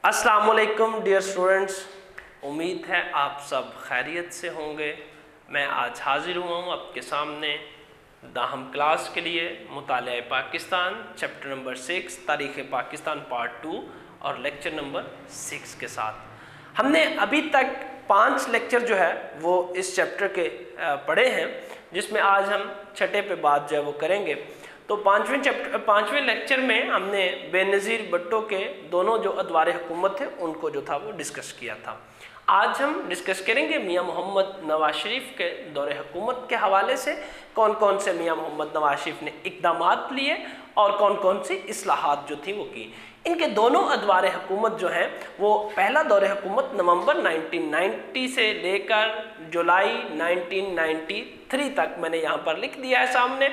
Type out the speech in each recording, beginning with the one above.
अस्सलाम वालेकुम dear students, उम्मीद है आप सब खैरियत से होंगे। मैं आज हाजिर हुआ हूँ आपके सामने दाहम क्लास के लिए मुतालिया पाकिस्तान चैप्टर नंबर 6 तारीख़ पाकिस्तान पार्ट 2 और लेक्चर नंबर 6 के साथ। हमने अभी तक 5 लेक्चर जो है वो इस चैप्टर के पढ़े हैं, जिसमें आज हम छठे पे बात जो है वो करेंगे। तो पाँचवें लेक्चर में हमने बेनज़ीर भुट्टो के दोनों जो अदवार हुकूमत थे उनको जो था वो डिस्कस किया था। आज हम डिस्कस करेंगे मियाँ मोहम्मद नवाज शरीफ के दौरे हुकूमत के हवाले से कौन कौन से मियाँ मोहम्मद नवाज शरीफ ने इक़दामात लिए और कौन कौन सी इस्लाहात जो थी वो की। इनके दोनों अदवार हुकूमत जो हैं वो पहला दौरे हुकूमत नवंबर 1990 से लेकर जुलाई 1993 तक मैंने यहाँ पर लिख दिया है सामने।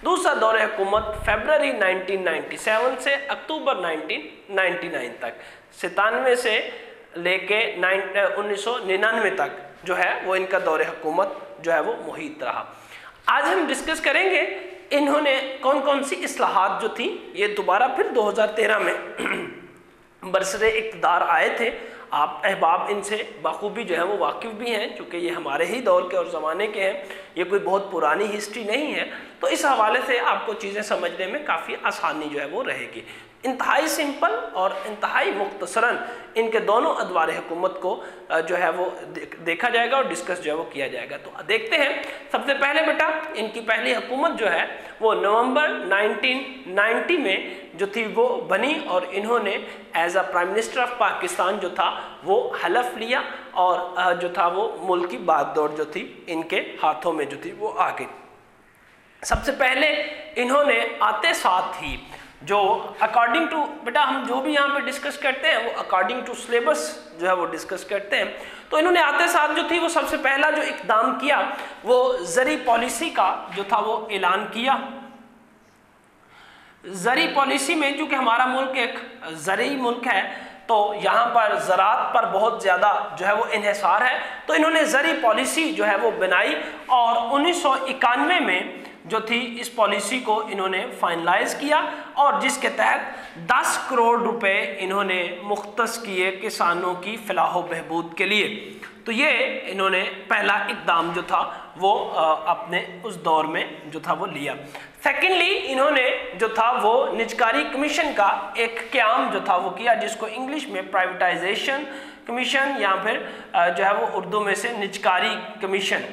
दूसरा दौरे हुकूमत फरवरी 1997 से अक्टूबर 1999 तक, 97 से लेके 1999 तक जो है वो इनका दौरे हुकूमत जो है वो मुहित रहा। आज हम डिस्कस करेंगे इन्होंने कौन कौन सी इस्लाहात जो थी। ये दोबारा फिर 2013 में बरसरे इक़्तिदार आए थे। आप अहबाब इनसे बखूबी जो है वो वाकिफ़ भी हैं, चूँकि ये हमारे ही दौर के और ज़माने के हैं, ये कोई बहुत पुरानी हिस्ट्री नहीं है। तो इस हवाले से आपको चीज़ें समझने में काफ़ी आसानी जो है वो रहेगी। इंतहाई सिंपल और इंतहाई मुख्तसरन इनके दोनों अदवार हुकूमत को जो है वो देखा जाएगा और डिस्कस जो है वो किया जाएगा। तो देखते हैं। सबसे पहले बेटा इनकी पहली हुकूमत जो है वो नवंबर 1990 में जो थी वो बनी और इन्होंने as a prime minister of Pakistan जो था वो हलफ लिया और जो था वो मुल्क की बागडोर जो थी इनके हाथों में जो थी वो आ गई। सबसे पहले इन्होंने आते साथ ही जो अकॉर्डिंग टू बेटा हम जो भी यहाँ पे डिस्कस करते हैं वो अकॉर्डिंग टू सिलेबस जो है वो डिस्कस करते हैं। तो इन्होंने आते साथ जो थी वो सबसे पहला जो इक़दाम किया वो ज़री पॉलिसी का जो था वो ऐलान किया। ज़री पॉलिसी में चूँकि हमारा मुल्क एक ज़री मुल्क है तो यहाँ पर ज़राअत पर बहुत ज़्यादा जो है वो इन्हिसार है, तो इन्होंने ज़री पॉलिसी जो है वो बनाई और 1991 में जो थी इस पॉलिसी को इन्होंने फाइनलाइज किया और जिसके तहत 10 करोड़ रुपए इन्होंने मुख्तस किए किसानों की फलाह व बहबूद के लिए। तो ये इन्होंने पहला इक़दाम जो था वो अपने उस दौर में जो था वो लिया। सेकेंडली इन्होंने जो था वो निजकारी कमीशन का एक क़याम जो था वो किया, जिसको इंग्लिश में प्राइवेटाइजेशन कमीशन या फिर जो है वो उर्दू में से निजकारी कमीशन।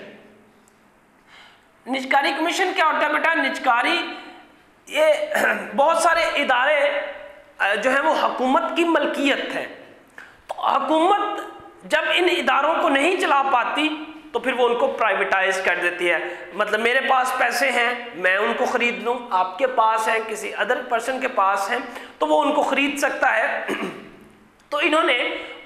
निजकारी कमीशन क्या होता है बेटा? निजकारी ये बहुत सारे इदारे जो है वो हुकूमत की मलकियत है। तो हुकूमत जब इन इदारों को नहीं चला पाती तो फिर वो उनको प्राइवेटाइज कर देती है। मतलब मेरे पास पैसे हैं, मैं उनको ख़रीद लूँ, आपके पास हैं, किसी अदर पर्सन के पास हैं तो वो उनको ख़रीद सकता है। तो इन्होंने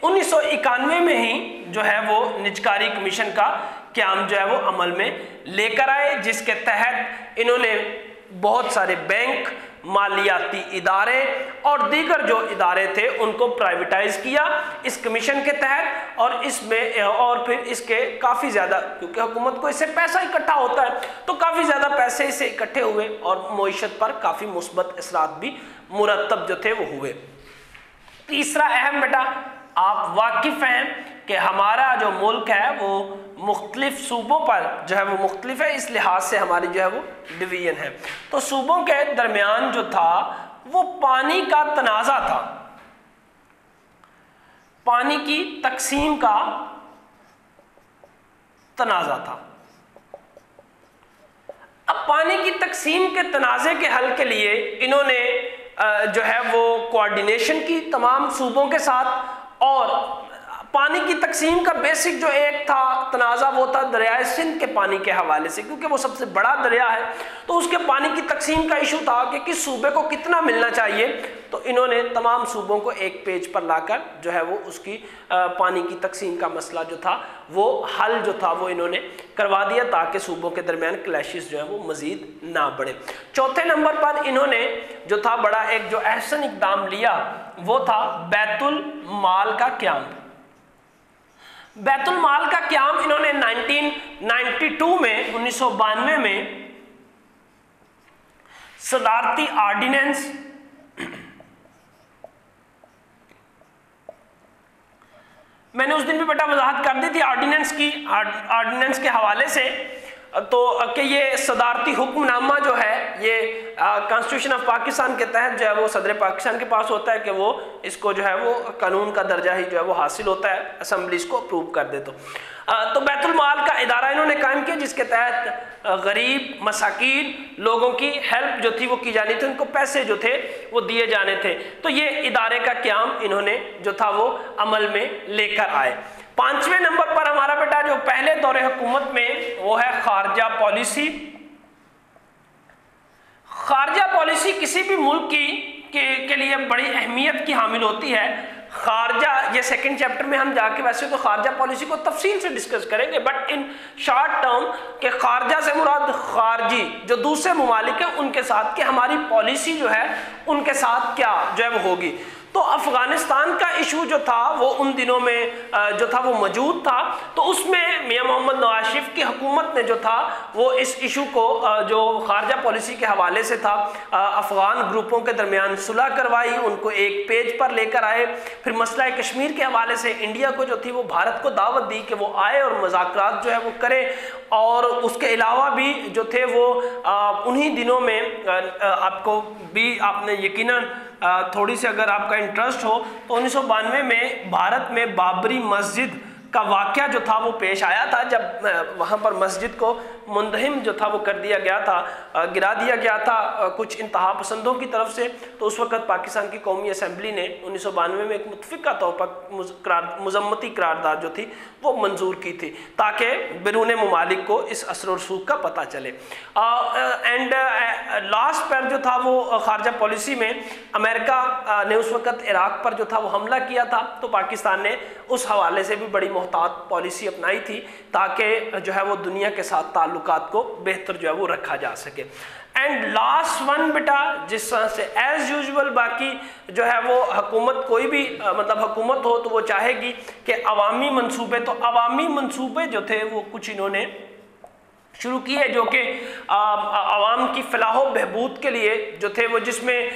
1991 में ही जो है वो निजकारी कमीशन का क़याम जो है वो अमल में लेकर आए, जिसके तहत इन्होंने बहुत सारे बैंक, मालियाती इदारे और दीगर जो इदारे थे उनको प्राइवेटाइज किया इस कमीशन के तहत। और इसमें और फिर इसके काफ़ी ज़्यादा, क्योंकि हुकूमत को इससे पैसा इकट्ठा होता है तो काफ़ी ज़्यादा पैसे इससे इकट्ठे हुए और मईशत पर काफ़ी मुस्बत असरात भी मुरतब जो थे वो हुए। तीसरा अहम बेटा आप वाकिफ़ हैं कि हमारा जो मुल्क है वो मुख्तलिफ सूबों पर जो है वो मुख्तलिफ है, इस लिहाज से हमारी जो है वो डिवीज़न है। तो सूबों के दरमियान जो था वो पानी का तनाज़ा था, पानी की तकसीम का तनाज़ा था। अब पानी की तकसीम के तनाज़े के हल के लिए इन्होंने जो है वो कोऑर्डिनेशन की तमाम सूबों के साथ, और पानी की तकसीम का बेसिक जो एक था तनाज़ा वो था दरियाए सिंध के पानी के हवाले से, क्योंकि वो सबसे बड़ा दरिया है तो उसके पानी की तकसीम का इशू था कि किस सूबे को कितना मिलना चाहिए। तो इन्होंने तमाम सूबों को एक पेज पर लाकर जो है वो उसकी पानी की तकसीम का मसला जो था वो हल जो था वो इन्होंने करवा दिया, ताकि सूबों के दरमियान क्लैशेस जो है वो मज़ीद ना बढ़े। चौथे नंबर पर इन्होंने जो था बड़ा एक जो अहसन इक़दाम लिया वो था बैतुल माल का क़याम। बैतुल माल का क़याम इन्होंने 1992 में 1992 में सदारती आर्डिनेंस मैंने उस दिन भी बेटा वजाहत कर दी थी ऑर्डिनेंस के हवाले से, तो कि ये सदारती हुक्मनामा जो है ये कॉन्स्टिट्यूशन ऑफ पाकिस्तान के तहत जो है वो सदर पाकिस्तान के पास होता है कि वो इसको जो है वो कानून का दर्जा ही जो है वो हासिल होता है, असेंबली इसको अप्रूव कर दे। तो बैतुल माल का इदारा इन्होंने कायम किया जिसके तहत गरीब मसाकीन लोगों की हेल्प जो थी वो की जानी थी, उनको पैसे जो थे वो दिए जाने थे। तो ये इदारे का क़याम इन्होंने जो था वो अमल में लेकर आए। 5वें नंबर पर हमारा बेटा जो पहले दौरे हुकूमत में वो है खारजा पॉलिसी। खारजा पॉलिसी किसी भी मुल्क के लिए बड़ी अहमियत की हामिल होती है। खारजा, ये सेकंड चैप्टर में हम जाके वैसे तो खारजा पॉलिसी को तफसील से डिस्कस करेंगे, बट इन शॉर्ट टर्म के खारजा से मुराद खारजी जो दूसरे मुमालिक हैं उनके साथ कि हमारी पॉलिसी जो है उनके साथ क्या जो है वो होगी। तो अफगानिस्तान का इशू जो था वो उन दिनों में जो था वो मौजूद था, तो उसमें मियां मोहम्मद नवाज शरीफ की हुकूमत ने जो था वो इस इशू को जो खारजा पॉलिसी के हवाले से था अफगान ग्रुपों के दरमियान सुलह करवाई, उनको एक पेज पर लेकर आए। फिर मसला कश्मीर के हवाले से इंडिया को जो थी वो भारत को दावत दी कि वो आए और मुज़ाकरात जो है वो करे, और उसके अलावा भी जो थे वो उन्हीं दिनों में आपको भी आपने यकीनन थोड़ी सी अगर आपका इंटरेस्ट हो तो 1992 में भारत में बाबरी मस्जिद का वाक़या जो था वो पेश आया था, जब वहाँ पर मस्जिद को मुंदहिम जो था वो कर दिया गया था, गिरा दिया गया था कुछ इंतहा पसंदों की तरफ से। तो उस वक़्त पाकिस्तान की कौमी असम्बली ने 1992 में एक मुतफ़िक़ा तौर पर मुज़म्मती करारदाद जो थी वो मंजूर की थी ताकि बैरून मुमालिक को इस असर और रसूख का पता चले। एंड लास्ट पर जो था वो खारजा पॉलिसी में अमेरिका ने उस वक़्त इराक़ पर जो था वो हमला किया था, तो पाकिस्तान ने उस हवाले से भी बड़ी मोहतात पॉलिसी अपनाई थी ताकि जो है वो दुनिया के साथ ताल्लुकात को बेहतर जो है वो रखा जा सके। एंड लास्ट वन बेटा, जिस तरह से एज यूजुअल बाकी जो है वो हुकूमत कोई भी मतलब हुकूमत हो तो वो चाहेगी कि अवामी मंसूबे, तो अवामी मंसूबे जो थे वो कुछ इन्होंने शुरू किए जो कि आवाम की फलाह बहबूद के लिए जो थे वो, जिसमें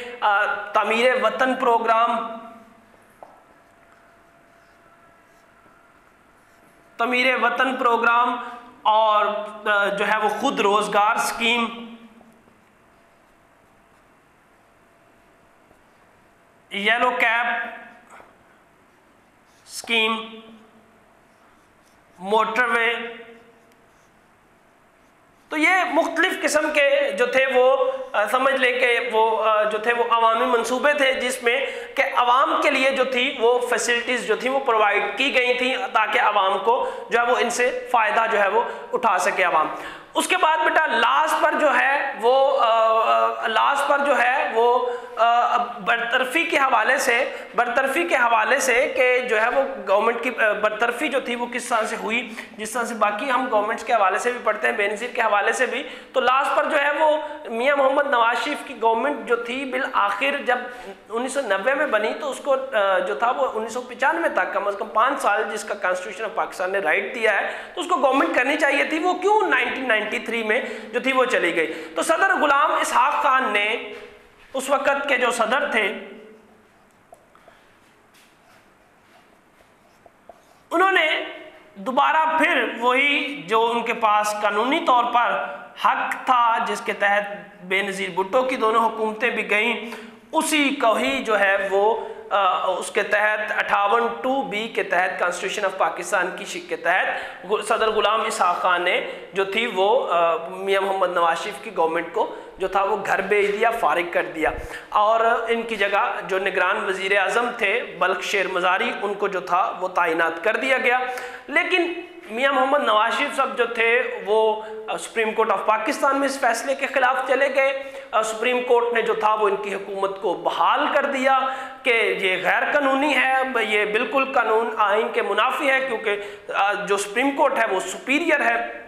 तामीर वतन प्रोग्राम, तमीर वतन प्रोग्राम और जो है वो खुद रोजगार scheme, yellow cab scheme, motorway, तो ये मुख्तलिफ किस्म के जो थे वो समझ ले के वो जो थे वो अवामी मंसूबे थे जिसमें कि अवाम के लिए जो थी वो फैसिलिटीज़ जो थी वो प्रोवाइड की गई थी ताकि अवाम को जो है वो इनसे फ़ायदा जो है वो उठा सके अवाम। उसके बाद बेटा लास्ट पर जो है वो बरतरफी के हवाले से कि जो है वो गवर्नमेंट की बरतरफी जो थी वो किस तरह से हुई, जिस तरह से बाकी हम गवर्नमेंट्स के हवाले से भी पढ़ते हैं, बेनज़ीर के हवाले से भी। तो लास्ट पर जो है वो मियां मोहम्मद नवाज शरीफ की गवर्नमेंट जो थी बिल आखिर जब 1990 में बनी तो उसको जो था वो 1995 तक कम से कम 5 साल जिसका कॉन्स्टिट्यूशन ऑफ पाकिस्तान ने राइट दिया है तो उसको गवर्नमेंट करनी चाहिए थी, वो क्यों 1993 में जो थी वो चली गई। तो सदर गुलाम इसहाक खान ने उस वक़्त के जो सदर थे उन्होंने दोबारा फिर वही जो उनके पास कानूनी तौर पर हक था जिसके तहत बेनज़ीर भुट्टो की दोनों हुकूमतें भी गईं, उसी को ही जो है वो उसके तहत 58(2)B के तहत कॉन्स्टिट्यूशन ऑफ पाकिस्तान की शिक के तहत सदर गुलाम इसहाक खान ने जो थी वो मियां मोहम्मद नवाज शरीफ की गवर्नमेंट को जो था वो घर भेज दिया, फारिग कर दिया, और इनकी जगह जो निगरान वज़ीर आज़म थे बल्ख शेर मज़ारी उनको जो था वो तैनात कर दिया गया। लेकिन मियां मोहम्मद नवाज शरीफ साहब जो थे वो सुप्रीम कोर्ट ऑफ पाकिस्तान में इस फैसले के खिलाफ चले गए। सुप्रीम कोर्ट ने जो था वो इनकी हुकूमत को बहाल कर दिया कि ये गैर कानूनी है, ये बिल्कुल कानून आइन के मुनाफी है क्योंकि जो सुप्रीम कोर्ट है वो सुपीरियर है।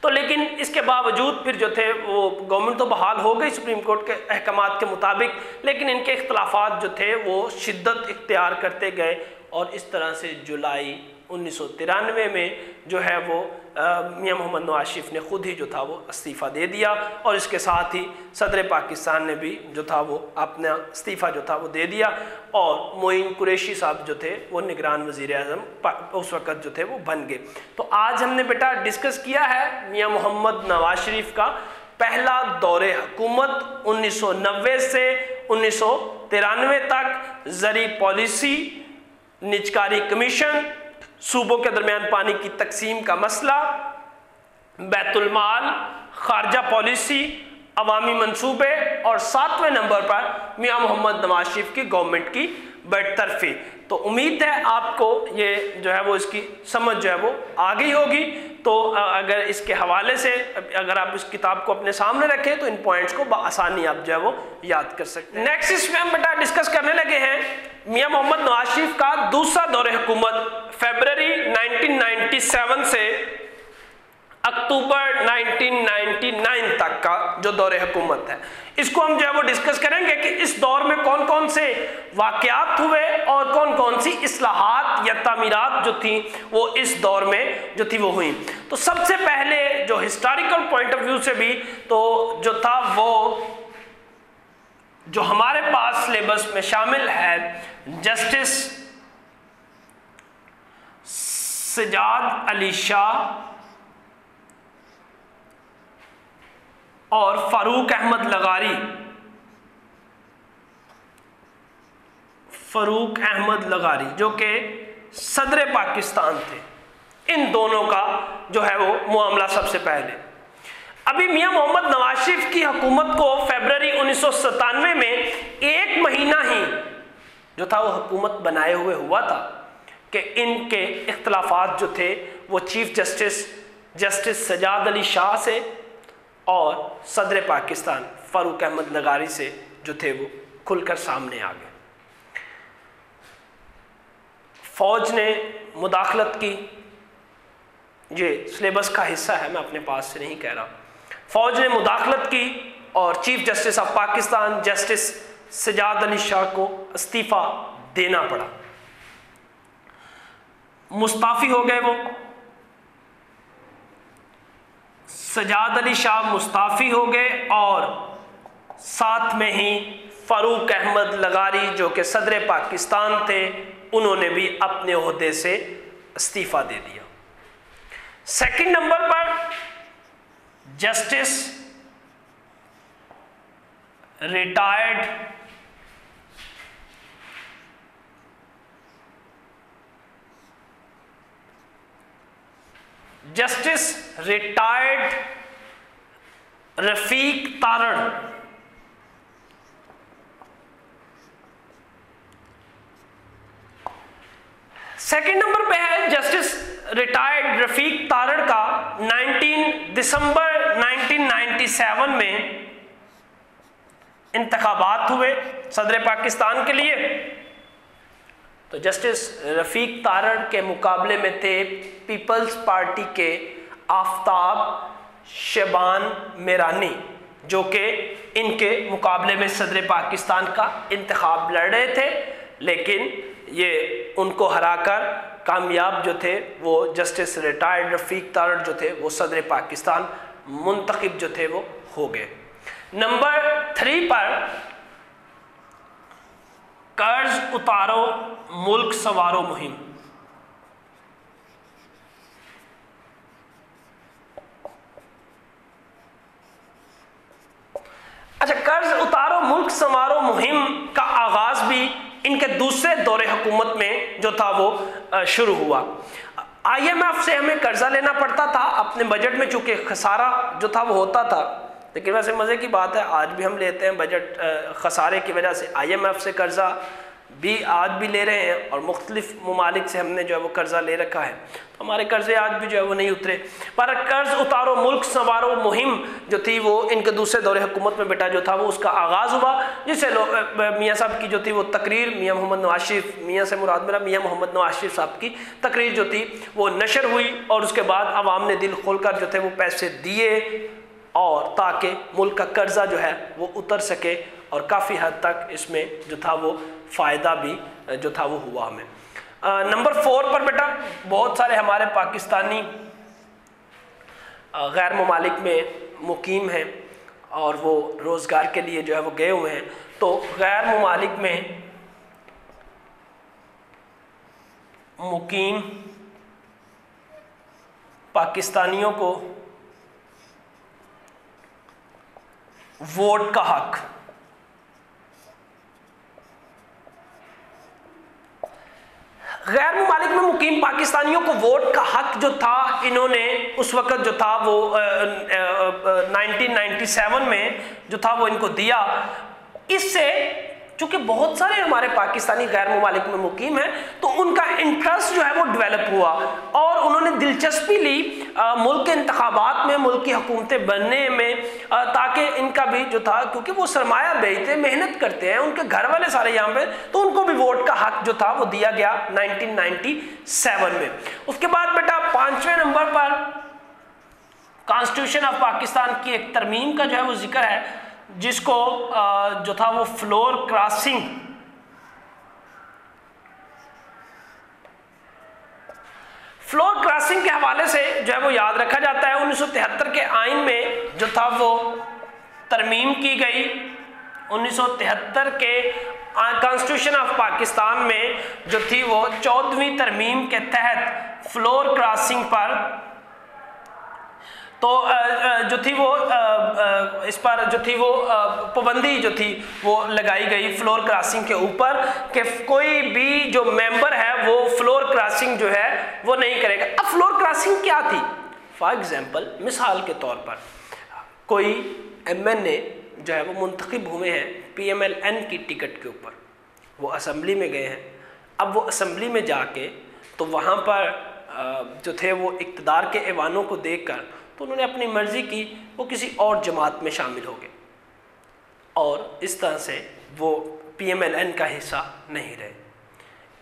तो लेकिन इसके बावजूद फिर जो थे वो गवर्नमेंट तो बहाल हो गई सुप्रीम कोर्ट के अहकामात के मुताबिक, लेकिन इनके इख्तलाफात जो थे वो शिद्दत इख्तियार करते गए और इस तरह से जुलाई 1993 में जो है वो मियां मोहम्मद नवाज शरीफ ने खुद ही जो था वो इस्तीफ़ा दे दिया, और इसके साथ ही सदर पाकिस्तान ने भी जो था वो अपना इस्तीफ़ा जो था वो दे दिया, और मोइन कुरैशी साहब जो थे वो निगरान वज़ीर आज़म उस वक़्त जो थे वो बन गए। तो आज हमने बेटा डिस्कस किया है मियां मोहम्मद नवाज शरीफ का पहला दौरे हुकूमत 1990 से 1993 तक, ज़री पॉलिसी, निजकारी कमीशन, सूबों के दरमियान पानी की तकसीम का मसला, बैतुल माल, खारजा पॉलिसी, अवामी मंसूबे, और 7वें नंबर पर मियां मोहम्मद नवाज शरीफ की गवर्नमेंट की बरतरफी। तो उम्मीद है आपको ये जो है वो इसकी समझ जो है वो आ गई होगी। तो अगर इसके हवाले से अगर आप इस किताब को अपने सामने रखें तो इन पॉइंट्स को आसानी आप जो है वो याद कर सकते हैं। नेक्स्ट इसमें हम बेटा डिस्कस करने लगे हैं मियां मोहम्मद नवाज शरीफ का दूसरा दौरे हुकूमत फरवरी 1997 से अक्टूबर 1999 तक का जो दौरे हुकूमत है, इसको हम जो है वो डिस्कस करेंगे कि इस दौर में कौन कौन से वाक़यात हुए और कौन कौन सी इस्लाहात या तामीरात जो थी वो इस दौर में जो थी वो हुई। तो सबसे पहले जो हिस्टोरिकल पॉइंट ऑफ व्यू से भी तो जो था वो जो हमारे पास सिलेबस में शामिल है, जस्टिस सजाद अली शाह और फारूक अहमद लगारी जो कि सदर पाकिस्तान थे, इन दोनों का जो है वो मामला सबसे पहले। अभी मियां मोहम्मद नवाज शरीफ की हुकूमत को फरवरी 1997 में एक महीना ही जो था वो हुकूमत बनाए हुए हुआ था कि इनके इख्तलाफात जो थे वो चीफ जस्टिस सजाद अली शाह से और सदर पाकिस्तान फारूक अहमद लगारी से जो थे वो खुलकर सामने आ गए। फौज ने मुदाखलत की, ये सिलेबस का हिस्सा है, मैं अपने पास से नहीं कह रहा। फौज ने मुदाखलत की और chief justice of Pakistan justice Sajjad Ali Shah को इस्तीफा देना पड़ा। मुस्ताफी हो गए वो, सजाद अली शाह मुस्ताफी हो गए, और साथ में ही फारूक अहमद लगारी जो कि सदर पाकिस्तान थे उन्होंने भी अपने ओहदे से इस्तीफा दे दिया। सेकंड नंबर पर justice retired Rafiq Tarar, second number पे है जस्टिस रिटायर्ड रफीक तारड़ का 19 दिसंबर 1997 में इंतखाबात हुए सदर पाकिस्तान के लिए। तो जस्टिस रफीक तारड़ के मुकाबले में थे पीपल्स पार्टी के आफ्ताब शबान मेरानी जो कि इनके मुकाबले में सदर पाकिस्तान का इंतखाब लड़ रहे थे, लेकिन ये उनको हराकर कामयाब जो थे वो जस्टिस रिटायर्ड रफीक तारड़ जो थे वो सदर पाकिस्तान मुंतखब जो थे वो हो गए। नंबर 3 पर कर्ज उतारो मुल्क संवारो मुहिम। अच्छा, कर्ज उतारो मुल्क संवारो मुहिम का आगाज भी इनके दूसरे दौरे हुकूमत में जो था वो शुरू हुआ। IMF से हमें कर्जा लेना पड़ता था अपने बजट में, चूंकि खसारा जो था वो होता था, लेकिन वैसे मज़े की बात है आज भी हम लेते हैं बजट खसारे की वजह से। IMF से कर्जा भी आज भी ले रहे हैं और मुख्तलिफ ममालिक से हमने जो है वो कर्जा ले रखा है, तो हमारे कर्जे आज भी जो है वो नहीं उतरे। पर कर्ज उतारो मुल्क संवारो मुहिम जो थी वो इनके दूसरे दौरे हुकूमत में बेटा जो था वो उसका आगाज़ हुआ, जिससे मियाँ साहब की जो थी वो तकरीर, मियाँ मोहम्मद नवाज शरीफ, मियाँ से मुराद मेरा मियाँ मोहम्मद नवाज शरीफ साहब की तकरीर जो थी वो नशर हुई, और उसके बाद आवाम ने दिल खोलकर जो थे वो पैसे दिए और ताकि मुल्क का कर्जा जो है वो उतर सके, और काफ़ी हद तक इसमें जो था वो फ़ायदा भी जो था वो हुआ हमें। नंबर 4 पर बेटा बहुत सारे हमारे पाकिस्तानी गैर ममालिक में मुकीम हैं और वो रोज़गार के लिए जो है वो गए हुए हैं। तो गैर ममालिक में मुकीम पाकिस्तानियों को वोट का हक, गैर ममालिक में मुकीम पाकिस्तानियों को वोट का हक जो था, इन्होंने उस वक़्त जो था वो 1997 में जो था वो इनको दिया। इससे चूंकि बहुत सारे हमारे पाकिस्तानी गैर ममालिक में मुकीम हैं, तो उनका इंटरेस्ट जो है वो डेवलप हुआ और उन्होंने दिलचस्पी ली मुल्क के इंतखाबात में, मुल्क की हुकूमतें बनने में, ताकि इनका भी जो था, क्योंकि वो सरमाया बेचते, मेहनत करते हैं, उनके घर वाले सारे यहाँ पे, तो उनको भी वोट का हक जो था वो दिया गया 1997 में। उसके बाद बेटा 5वें नंबर पर कॉन्स्टिट्यूशन ऑफ पाकिस्तान की एक तरमीम का जो है वो जिक्र है, जिसको जो था वो फ्लोर क्रॉसिंग के हवाले से जो है वो याद रखा जाता है। 1973 के आइन में जो था वो तरमीम की गई। 1973 के कॉन्स्टिट्यूशन ऑफ पाकिस्तान में जो थी वो 14वीं तरमीम के तहत फ्लोर क्रॉसिंग पर तो जो थी वो इस पर जो थी वो पाबंदी जो थी वो लगाई गई फ्लोर क्रॉसिंग के ऊपर, कि कोई भी जो मेंबर है वो फ्लोर क्रॉसिंग जो है वो नहीं करेगा। अब फ्लोर क्रॉसिंग क्या थी? फॉर एग्जांपल, मिसाल के तौर पर कोई MNA जो है वो मुंतखब हुए हैं PMLN की टिकट के ऊपर, वो असम्बली में गए हैं। अब वो असम्बली में जाके तो वहाँ पर जो थे वो इक़्तिदार के ऐवानों को देखकर तो उन्होंने अपनी मर्जी की, वो किसी और जमात में शामिल हो गए और इस तरह से वो PMLN का हिस्सा नहीं रहे।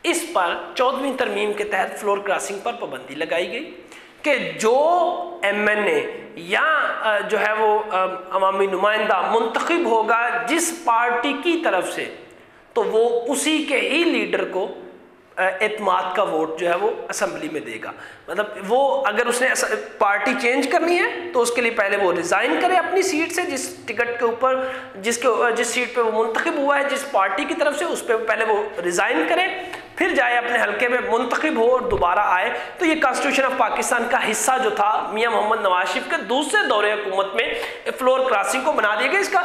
इस पर 14वीं तरमीम के तहत फ्लोर क्रॉसिंग पर पाबंदी लगाई गई कि जो MNA या जो है वो अवामी नुमाइंदा मुंतखब होगा जिस पार्टी की तरफ से, तो वो उसी के ही लीडर को एतमाद का वोट जो है वो असम्बली में देगा। मतलब वो अगर उसने पार्टी चेंज करनी है तो उसके लिए पहले वो रिज़ाइन करे अपनी सीट से, जिस टिकट के ऊपर जिस सीट पे वो मुंतखब हुआ है जिस पार्टी की तरफ से, उस पर पहले वो रिज़ाइन करे, फिर जाए अपने हल्के में मुंतखब हो और दोबारा आए। तो ये कॉन्स्टिट्यूशन ऑफ पाकिस्तान का हिस्सा जो था मियां मोहम्मद नवाज शरीफ के दूसरे दौरे हुकूमत में फ्लोर क्रॉसिंग को बना दिया गया। इसका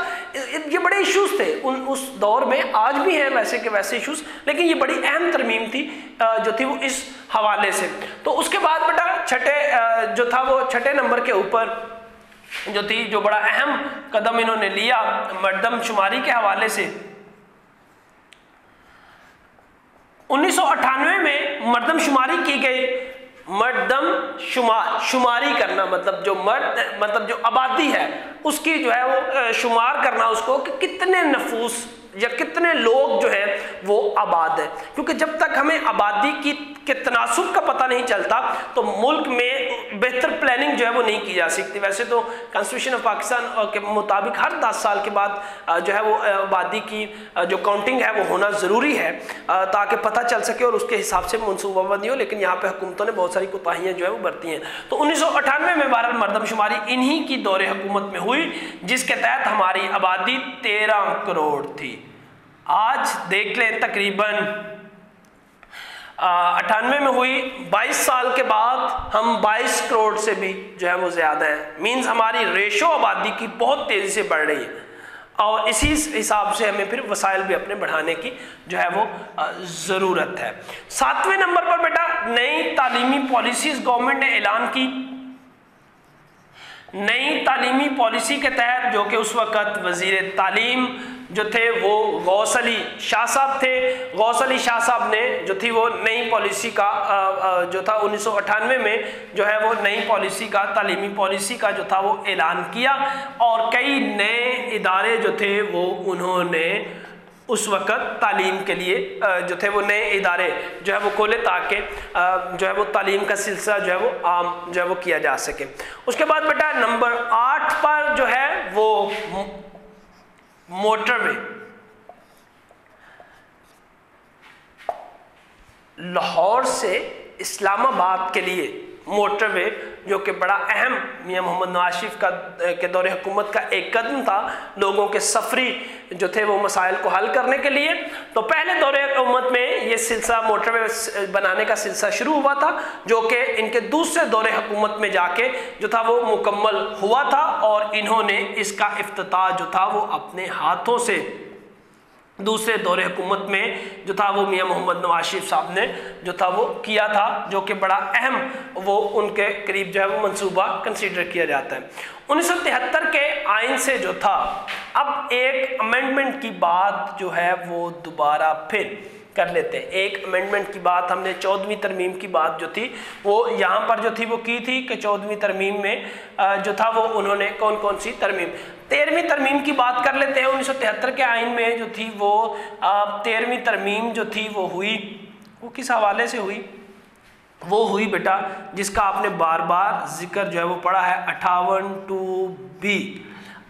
ये बड़े इश्यूज थे उस दौर में, आज भी हैं वैसे के वैसे इश्यूज, लेकिन ये बड़ी अहम तरमीम थी जो थी वो इस हवाले से। तो उसके बाद बेटा छठे नंबर के ऊपर जो थी, जो बड़ा अहम कदम इन्होंने लिया मर्दमशुमारी के हवाले से, 1998 में मर्दमशुमारी की गई। शुमारी करना मतलब जो आबादी है उसकी जो है वो शुमार करना उसको, कि कितने नफूस या कितने लोग जो हैं वो आबाद है, क्योंकि जब तक हमें आबादी के तनासुब का पता नहीं चलता तो मुल्क में बेहतर प्लानिंग जो है वो नहीं की जा सकती। वैसे तो कॉन्स्टिट्यूशन ऑफ पाकिस्तान के मुताबिक हर 10 साल के बाद जो है वो आबादी की जो काउंटिंग है वो होना ज़रूरी है, ताकि पता चल सके और उसके हिसाब से मनसूबाबंदी हो, लेकिन यहाँ पे हुकूमतों ने बहुत सारी कोताहियाँ जो है वो बरती हैं। तो 1998 में भारत मर्दमशुमारी इन्हीं की दौरे हुकूमत में हुई, जिसके तहत हमारी आबादी 13 करोड़ थी। आज देख लें तकरीबन 98 में हुई, 22 साल के बाद हम 22 करोड़ से भी जो है वो ज़्यादा है। मीन्स हमारी रेशो आबादी की बहुत तेज़ी से बढ़ रही है और इसी हिसाब से हमें फिर वसाइल भी अपने बढ़ाने की जो है वो ज़रूरत है। 7वें नंबर पर बेटा नई तालीमी पॉलिसीज़ गवर्नमेंट ने ऐलान की। नई तालीमी पॉलिसी के तहत, जो कि उस वक़्त वज़ीर तालीम जो थे वो गौस अली शाह साहब थे, गौस अली शाह साहब ने जो थी वो नई पॉलिसी का जो था 1998 में जो है वो नई पॉलिसी का, तालीमी पॉलिसी का जो था वो ऐलान किया और कई नए इदारे जो थे वो उन्होंने उस वक़्त तालीम के लिए जो थे वो नए इदारे जो है वो खोले, ताकि जो है वो तालीम का सिलसिला जो है वो आम जो है वो किया जा सके। उसके बाद बेटा नंबर 8 पर जो है वो मोटरवे। लाहौर से इस्लामाबाद के लिए मोटरवे, जो कि बड़ा अहम मियां मोहम्मद नवाज शरीफ के दौरे हुकूमत का एक कदम था लोगों के सफरी जो थे वो मसाइल को हल करने के लिए। तो पहले दौरे हुकूमत में ये सिलसिला मोटरवे बनाने का सिलसिला शुरू हुआ था, जो कि इनके दूसरे दौरे हुकूमत में जाके जो था वो मुकम्मल हुआ था, और इन्होंने इसका इफ्तिताह जो था वो अपने हाथों से दूसरे दौरे हुकूमत में जो था वो मियां मोहम्मद नवाज शरीफ साहब ने जो था वो किया था, जो कि बड़ा अहम वो उनके करीब जो है वो मंसूबा कंसीडर किया जाता है। 1973 के आइन से जो था अब एक अमेंडमेंट की बात जो है वो दोबारा फिर कर लेते हैं। एक अमेंडमेंट की बात हमने 14वीं तरमीम की बात जो थी वो यहाँ पर जो थी वो की थी कि 14वीं तरमीम में जो था वो उन्होंने कौन कौन सी तरमीम, 13वीं तरमीम की बात कर लेते हैं। 1973 के आइन में जो थी वो 13वीं तरमीम जो थी वो हुई, वो किस हवाले से हुई? वो हुई बेटा जिसका आपने बार बार जिक्र जो है वो पढ़ा है, 58(2)B।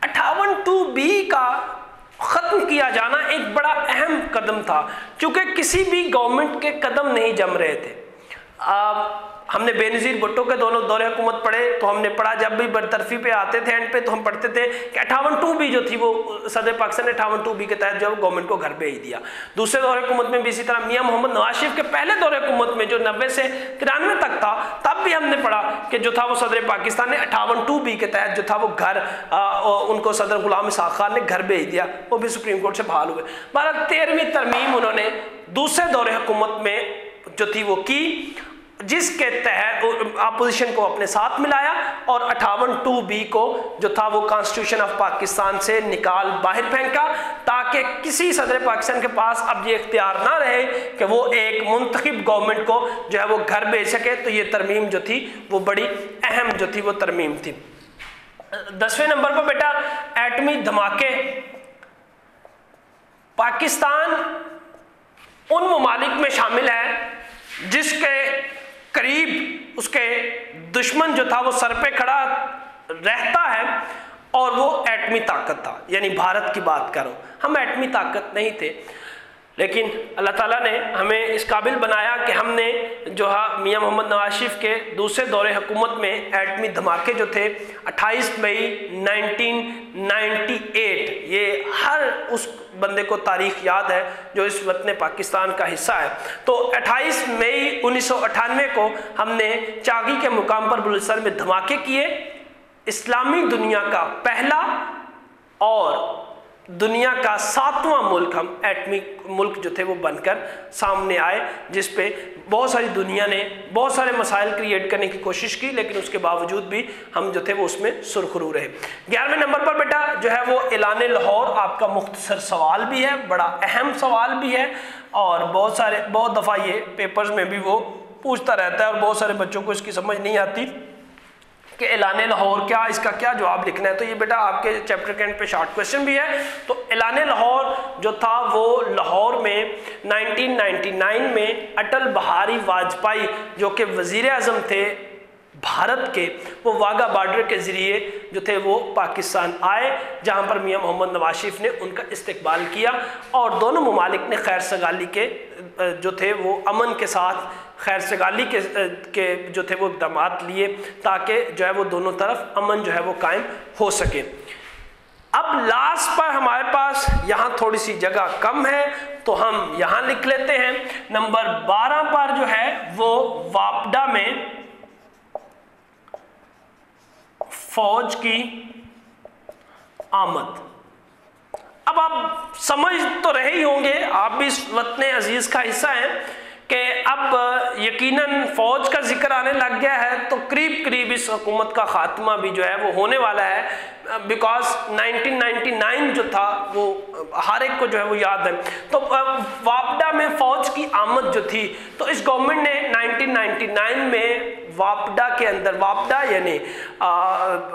58(2)B का ख़त्म किया जाना एक बड़ा अहम कदम था, क्योंकि किसी भी गवर्नमेंट के कदम नहीं जम रहे थे। हमने बेनज़ीर भुट्टो के दोनों दौरे हुकूमत पढ़े तो हमने पढ़ा, जब भी बरतरफी पे आते थे एंड पे तो हम पढ़ते थे कि 58(2)B जो थी वो सदर पाकिस्तान ने 58(2)B के तहत जो गवर्नमेंट को घर भेज दिया। दूसरे दौरे हुकूमत में भी इसी तरह मियां मोहम्मद नवाज शरीफ के पहले दौरे हुकूमत में जो 90 से 93 तक था, तब भी हमने पढ़ा कि जो था वो सदर पाकिस्तान ने 58(2)B के तहत जो था वो घर उनको सदर गुलाम इसाक खान ने घर भेज दिया, वो भी सुप्रीम कोर्ट से बहाल हुए। 13वीं तरमीम उन्होंने दूसरे दौरे हुकूमत में जो थी वो की, जिसके तहत अपोजिशन को अपने साथ मिलाया और 58(2)B को जो था वो कॉन्स्टिट्यूशन ऑफ पाकिस्तान से निकाल बाहर फेंका, ताकि किसी सदर पाकिस्तान के पास अब ये इख्तियार ना रहे कि वो एक मुंतखब गवर्नमेंट को जो है वो घर भेज सके। तो ये तरमीम जो थी वो बड़ी अहम जो थी वो तरमीम थी। 10वें नंबर पर बेटा एटमी धमाके। पाकिस्तान उन ममालिक में शामिल है जिसके करीब उसके दुश्मन जो था वो सर पे खड़ा रहता है, और वो एटमी ताकत था, यानी भारत की बात करो। हम एटमी ताकत नहीं थे, लेकिन अल्लाह ताला ने हमें इस काबिल बनाया कि हमने जो है मियां मोहम्मद नवाज शरीफ के दूसरे दौरे हुकूमत में एटमी धमाके जो थे 28 मई 1998, ये हर उस बंदे को तारीख याद है जो इस वतन पाकिस्तान का हिस्सा है। तो 28 मई 1998 को हमने चागी के मुकाम पर बुलंदशहर में धमाके किए। इस्लामी दुनिया का पहला और दुनिया का 7वां मुल्क हम एटमी मुल्क जो थे वो बनकर सामने आए, जिस पे बहुत सारी दुनिया ने बहुत सारे मसाइल क्रिएट करने की कोशिश की, लेकिन उसके बावजूद भी हम जो थे वो उसमें सुरखरू रहे। 11वें नंबर पर बेटा जो है वो ऐलान लाहौर आपका मुख्तसर सवाल भी है, बड़ा अहम सवाल भी है, और बहुत दफ़ा ये पेपर्स में भी वो पूछता रहता है और बहुत सारे बच्चों को इसकी समझ नहीं आती कि ऐलान लाहौर क्या, इसका क्या जवाब लिखना है। तो ये बेटा आपके चैप्टर के एंड पे शॉर्ट क्वेश्चन भी है। तो ऐलान लाहौर जो था वो लाहौर में 1999 में अटल बिहारी वाजपेयी जो कि वज़ीर आज़म थे भारत के, वो वाघा बॉर्डर के ज़रिए जो थे वो पाकिस्तान आए, जहाँ पर मियां मोहम्मद नवाज शरीफ ने उनका इस्तकबाल किया, और दोनों ममालिक ने खैर सगाली के जो थे वो अमन के साथ खैर सगाली के जो थे वो इक़दाम लिए, ताकि जो है वो दोनों तरफ अमन जो है वो कायम हो सके। अब लास्ट पर हमारे पास यहाँ थोड़ी सी जगह कम है, तो हम यहाँ लिख लेते हैं। नंबर 12 पर जो है वो वापडा में फौज की आमद। अब आप समझ तो रहे ही होंगे, आप भी इस वतन अजीज का हिस्सा हैं, कि अब यकीनन फौज का जिक्र आने लग गया है, तो करीब करीब इस हुकूमत का खात्मा भी जो है वो होने वाला है, बिकॉज 1999 जो था वो हर एक को जो है वो याद है। तो वापडा में फौज की आमद जो थी, तो इस गवर्नमेंट ने 1999 में वापडा के अंदर, वापडा यानी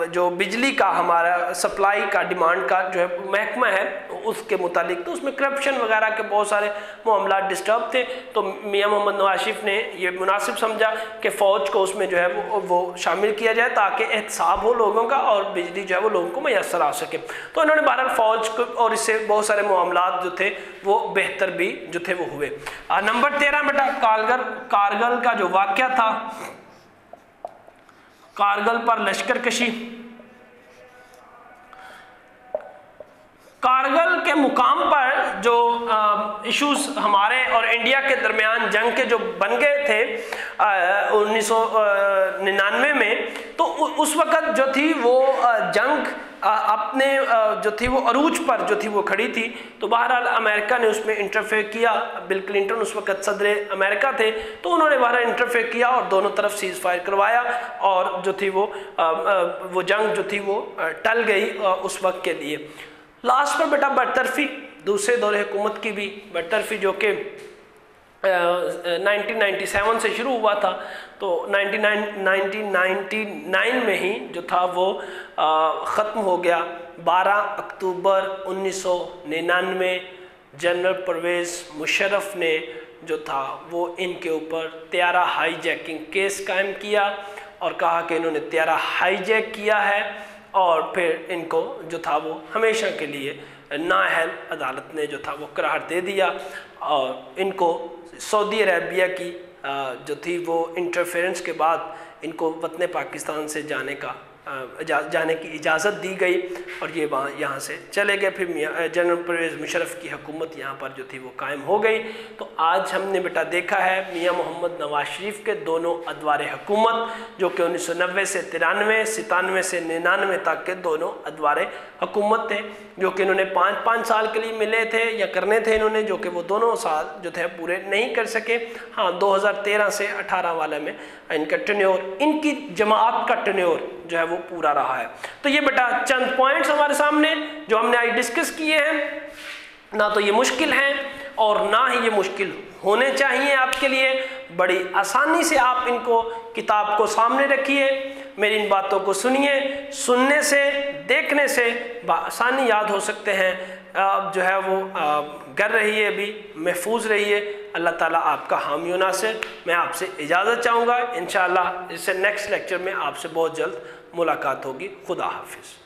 जो बिजली का हमारा सप्लाई का डिमांड का जो है महकमा है उसके मुतालिक, तो उसमें करप्शन वगैरह के बहुत सारे मामला डिस्टर्ब थे। तो मियां मोहम्मद नवाज शरीफ ने ये मुनासिब समझा कि फ़ौज को उसमें जो है वो शामिल किया जाए ताकि एहतसाब हो लोगों का और बिजली जो है वो लोगों को मैसर आ सके। तो उन्होंने बहरहाल फ़ौज को और इससे बहुत सारे मामलात जो थे वो बेहतर भी जो थे वो हुए। नंबर 13 बेटा कारगिल का जो वाक़या था, कारगिल पर लश्कर कशी। कारगिल के मुकाम पर जो इश्यूज हमारे और इंडिया के दरमियान जंग के जो बन गए थे 1999 में, तो उस वक़्त जो थी वो जंग अपने जो थी वो अरूज पर जो थी वो खड़ी थी। तो बहरहाल अमेरिका ने उसमें इंटरफेयर किया। बिल क्लिंटन उस वक़्त सदर अमेरिका थे, तो उन्होंने बहरहाल इंटरफेयर किया और दोनों तरफ सीज़ फायर करवाया और जो थी वो जंग जो थी वो टल गई उस वक्त के लिए। लास्ट पर बेटा बरतरफी, दूसरे दौरे हुकूमत की भी बरतरफी जो कि 1997 से शुरू हुआ था, तो 1999 में ही जो था वो ख़त्म हो गया। 12 अक्टूबर 1999 जनरल परवेज़ मुशर्रफ ने जो था वो इनके ऊपर त्यारा हाईजैकिंग केस कायम किया और कहा कि इन्होंने त्यारा हाईजैक किया है और फिर इनको जो था वो हमेशा के लिए नाअहल अदालत ने जो था वो करार दे दिया और इनको सऊदी अरेबिया की जो थी वो इंटरफेरेंस के बाद इनको वतन पाकिस्तान से जाने की इजाज़त दी गई और ये यहाँ से चले गए। फिर जनरल परवेज़ मुशर्रफ की हुकूमत यहाँ पर जो थी वो कायम हो गई। तो आज हमने बेटा देखा है मियां मोहम्मद नवाज शरीफ के दोनों अदवार हुकूमत जो कि 1990 से 93, 97 से 99 तक के दोनों अदवार हुकूमत थे, जो कि इन्होंने 5-5 साल के लिए मिले थे या करने थे इन्होंने, जो कि वो दोनों साल जो थे पूरे नहीं कर सके। हाँ, 2013 से 18 वाले में इनका टेन्योर, इनकी जमात का टेन्योर जो है वो पूरा रहा है। तो ये बेटा चंद पॉइंट्स हमारे सामने जो हमने आज डिस्कस किए हैं। ना तो ये मुश्किल हैं और ना ही ये मुश्किल होने चाहिए आपके लिए। बड़ी आसानी से आप इनको किताब को सामने रखिए, मेरी इन बातों को सुनिए, सुनने से देखने से आसानी याद हो सकते हैं। जो है वो घर रहिए, अभी महफूज रहिए। अल्लाह ताला आपका हामी व नासिर। मैं आपसे इजाज़त चाहूँगा। इंशाअल्लाह इससे नेक्स्ट लेक्चर में आपसे बहुत जल्द मुलाकात होगी। खुदा हाफिज़।